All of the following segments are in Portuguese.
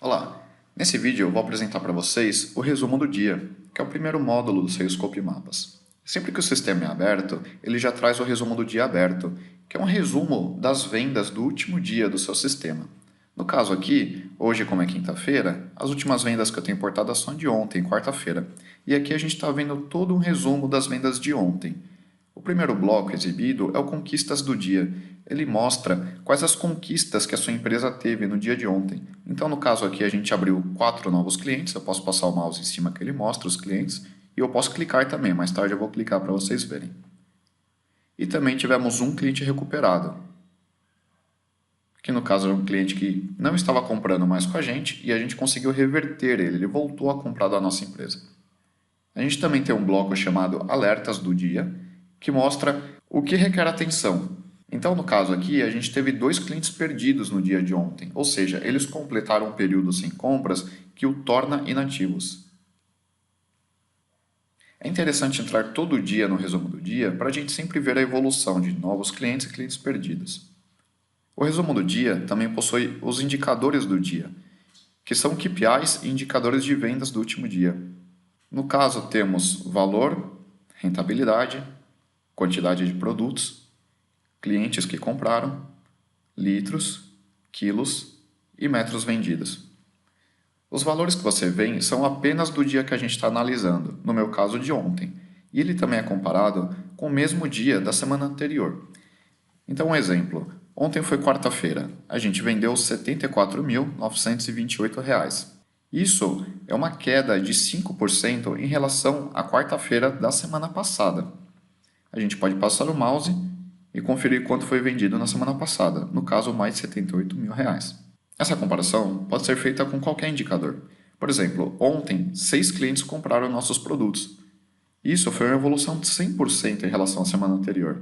Olá, nesse vídeo eu vou apresentar para vocês o resumo do dia, que é o primeiro módulo do Salesforce Mapas. Sempre que o sistema é aberto, ele já traz o resumo do dia aberto, que é um resumo das vendas do último dia do seu sistema. No caso aqui, hoje como é quinta-feira, as últimas vendas que eu tenho importadas são de ontem, quarta-feira. E aqui a gente está vendo todo um resumo das vendas de ontem. O primeiro bloco exibido é o Conquistas do Dia. Ele mostra quais as conquistas que a sua empresa teve no dia de ontem. Então, no caso aqui, a gente abriu 4 novos clientes. Eu posso passar o mouse em cima que ele mostra os clientes. E eu posso clicar também. Mais tarde eu vou clicar para vocês verem. E também tivemos um cliente recuperado. Que no caso é um cliente que não estava comprando mais com a gente e a gente conseguiu reverter ele. Ele voltou a comprar da nossa empresa. A gente também tem um bloco chamado Alertas do Dia, que mostra o que requer atenção. Então, no caso aqui, a gente teve 2 clientes perdidos no dia de ontem, ou seja, eles completaram um período sem compras que o torna inativos. É interessante entrar todo dia no resumo do dia para a gente sempre ver a evolução de novos clientes e clientes perdidos. O resumo do dia também possui os indicadores do dia, que são KPIs e indicadores de vendas do último dia. No caso, temos valor, rentabilidade, quantidade de produtos, clientes que compraram, litros, quilos e metros vendidos. Os valores que você vê são apenas do dia que a gente está analisando, no meu caso de ontem, e ele também é comparado com o mesmo dia da semana anterior. Então, um exemplo. Ontem foi quarta-feira, a gente vendeu R$ 74.928. Isso é uma queda de 5% em relação à quarta-feira da semana passada. A gente pode passar o mouse e conferir quanto foi vendido na semana passada, no caso mais de R$ 78 mil. Essa comparação pode ser feita com qualquer indicador. Por exemplo, ontem 6 clientes compraram nossos produtos. Isso foi uma evolução de 100% em relação à semana anterior.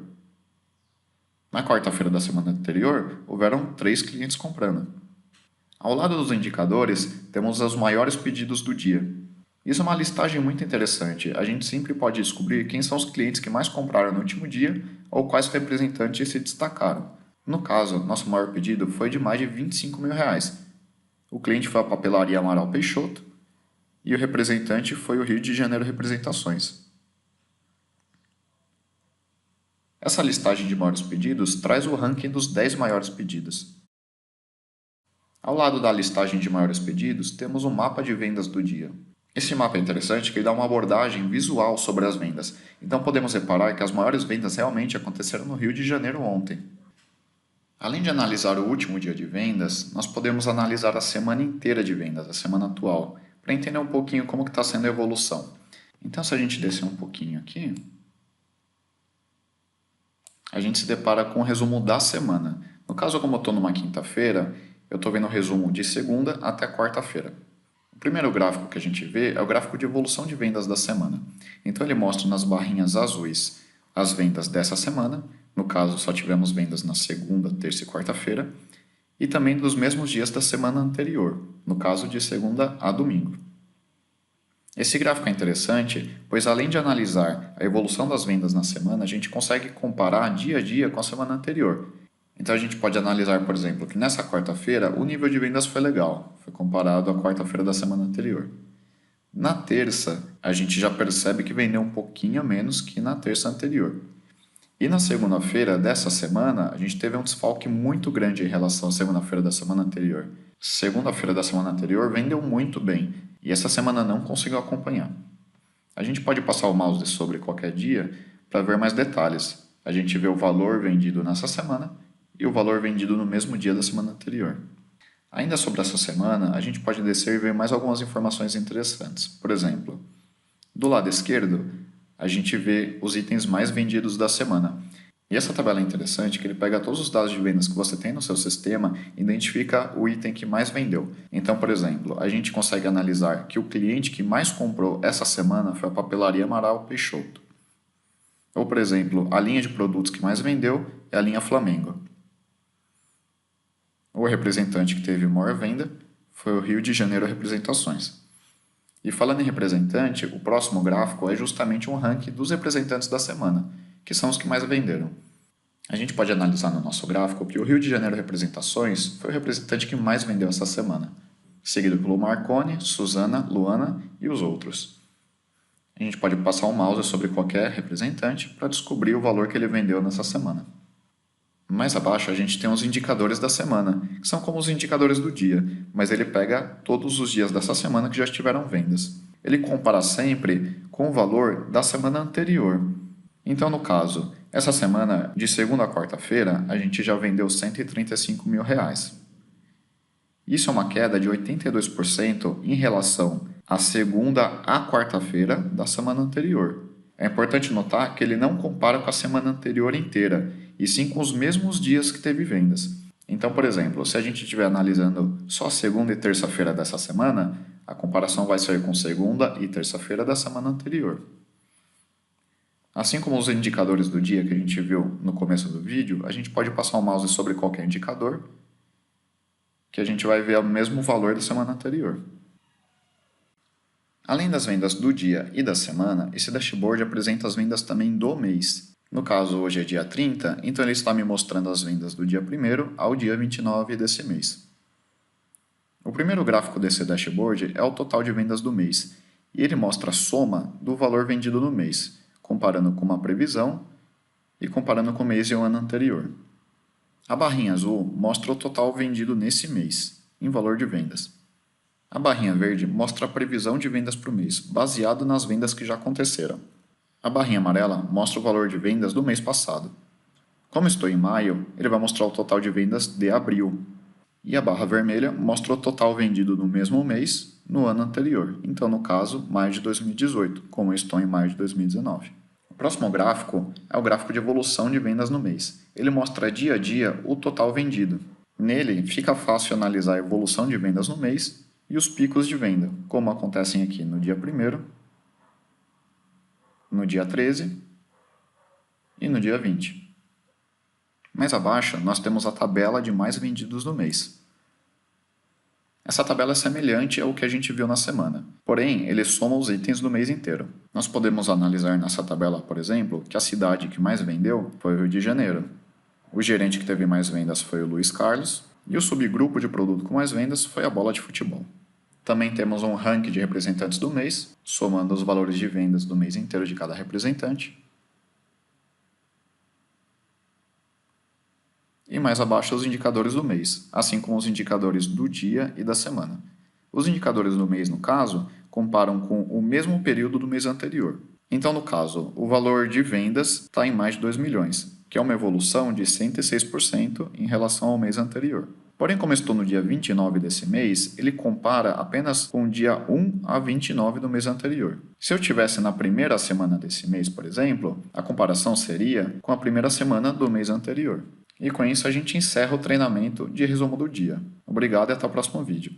Na quarta-feira da semana anterior, houveram 3 clientes comprando. Ao lado dos indicadores, temos os maiores pedidos do dia. Isso é uma listagem muito interessante. A gente sempre pode descobrir quem são os clientes que mais compraram no último dia ou quais representantes se destacaram. No caso, nosso maior pedido foi de mais de R$ 25 mil. O cliente foi a papelaria Amaral Peixoto e o representante foi o Rio de Janeiro Representações. Essa listagem de maiores pedidos traz o ranking dos 10 maiores pedidos. Ao lado da listagem de maiores pedidos, temos o mapa de vendas do dia. Esse mapa é interessante porque ele dá uma abordagem visual sobre as vendas. Então podemos reparar que as maiores vendas realmente aconteceram no Rio de Janeiro ontem. Além de analisar o último dia de vendas, nós podemos analisar a semana inteira de vendas, a semana atual, para entender um pouquinho como está sendo a evolução. Então, se a gente descer um pouquinho aqui, a gente se depara com o resumo da semana. No caso, como eu estou numa quinta-feira, eu estou vendo o resumo de segunda até quarta-feira. O primeiro gráfico que a gente vê é o gráfico de evolução de vendas da semana. Então ele mostra nas barrinhas azuis as vendas dessa semana, no caso só tivemos vendas na segunda, terça e quarta-feira, e também dos mesmos dias da semana anterior, no caso de segunda a domingo. Esse gráfico é interessante, pois além de analisar a evolução das vendas na semana, a gente consegue comparar dia a dia com a semana anterior. Então a gente pode analisar, por exemplo, que nessa quarta-feira o nível de vendas foi legal, foi comparado à quarta-feira da semana anterior. Na terça, a gente já percebe que vendeu um pouquinho menos que na terça anterior. E na segunda-feira dessa semana, a gente teve um desfalque muito grande em relação à segunda-feira da semana anterior. Segunda-feira da semana anterior vendeu muito bem, e essa semana não conseguiu acompanhar. A gente pode passar o mouse sobre qualquer dia para ver mais detalhes. A gente vê o valor vendido nessa semana e o valor vendido no mesmo dia da semana anterior. Ainda sobre essa semana, a gente pode descer e ver mais algumas informações interessantes. Por exemplo, do lado esquerdo, a gente vê os itens mais vendidos da semana. E essa tabela é interessante que ele pega todos os dados de vendas que você tem no seu sistema e identifica o item que mais vendeu. Então, por exemplo, a gente consegue analisar que o cliente que mais comprou essa semana foi a papelaria Amaral Peixoto. Ou, por exemplo, a linha de produtos que mais vendeu é a linha Flamengo. O representante que teve maior venda foi o Rio de Janeiro Representações. E falando em representante, o próximo gráfico é justamente um ranking dos representantes da semana, que são os que mais venderam. A gente pode analisar no nosso gráfico que o Rio de Janeiro Representações foi o representante que mais vendeu essa semana. seguido pelo Marconi, Suzana, Luana e os outros. A gente pode passar o mouse sobre qualquer representante para descobrir o valor que ele vendeu nessa semana. Mais abaixo a gente tem os indicadores da semana, que são como os indicadores do dia, mas ele pega todos os dias dessa semana que já tiveram vendas. Ele compara sempre com o valor da semana anterior. Então, no caso, essa semana, de segunda a quarta-feira, a gente já vendeu R$ 135 mil. Isso é uma queda de 82% em relação à segunda à quarta-feira da semana anterior. É importante notar que ele não compara com a semana anterior inteira, e sim com os mesmos dias que teve vendas. Então, por exemplo, se a gente estiver analisando só segunda e terça-feira dessa semana, a comparação vai ser com segunda e terça-feira da semana anterior. Assim como os indicadores do dia que a gente viu no começo do vídeo, a gente pode passar o mouse sobre qualquer indicador, que a gente vai ver o mesmo valor da semana anterior. Além das vendas do dia e da semana, esse dashboard apresenta as vendas também do mês. No caso, hoje é dia 30, então ele está me mostrando as vendas do dia 1º ao dia 29 desse mês. O primeiro gráfico desse dashboard é o total de vendas do mês, e ele mostra a soma do valor vendido no mês, comparando com uma previsão e comparando com o mês e o ano anterior. A barrinha azul mostra o total vendido nesse mês, em valor de vendas. A barrinha verde mostra a previsão de vendas para o mês, baseado nas vendas que já aconteceram. A barrinha amarela mostra o valor de vendas do mês passado. Como estou em maio, ele vai mostrar o total de vendas de abril. E a barra vermelha mostra o total vendido no mesmo mês, no ano anterior. Então, no caso, maio de 2018, como eu estou em maio de 2019. O próximo gráfico é o gráfico de evolução de vendas no mês. Ele mostra dia a dia o total vendido. Nele, fica fácil analisar a evolução de vendas no mês e os picos de venda, como acontecem aqui no dia 1º, no dia 13 e no dia 20. Mais abaixo, nós temos a tabela de mais vendidos do mês. Essa tabela é semelhante ao que a gente viu na semana, porém, ele soma os itens do mês inteiro. Nós podemos analisar nessa tabela, por exemplo, que a cidade que mais vendeu foi o Rio de Janeiro. O gerente que teve mais vendas foi o Luiz Carlos, e o subgrupo de produto com mais vendas foi a bola de futebol. Também temos um ranking de representantes do mês, somando os valores de vendas do mês inteiro de cada representante. E mais abaixo os indicadores do mês, assim como os indicadores do dia e da semana. Os indicadores do mês, no caso, comparam com o mesmo período do mês anterior. Então, no caso, o valor de vendas está em mais de 2 milhões, que é uma evolução de 106% em relação ao mês anterior. Porém, como estou no dia 29 desse mês, ele compara apenas com o dia 1 a 29 do mês anterior. Se eu estivesse na primeira semana desse mês, por exemplo, a comparação seria com a primeira semana do mês anterior. E com isso a gente encerra o treinamento de resumo do dia. Obrigado e até o próximo vídeo.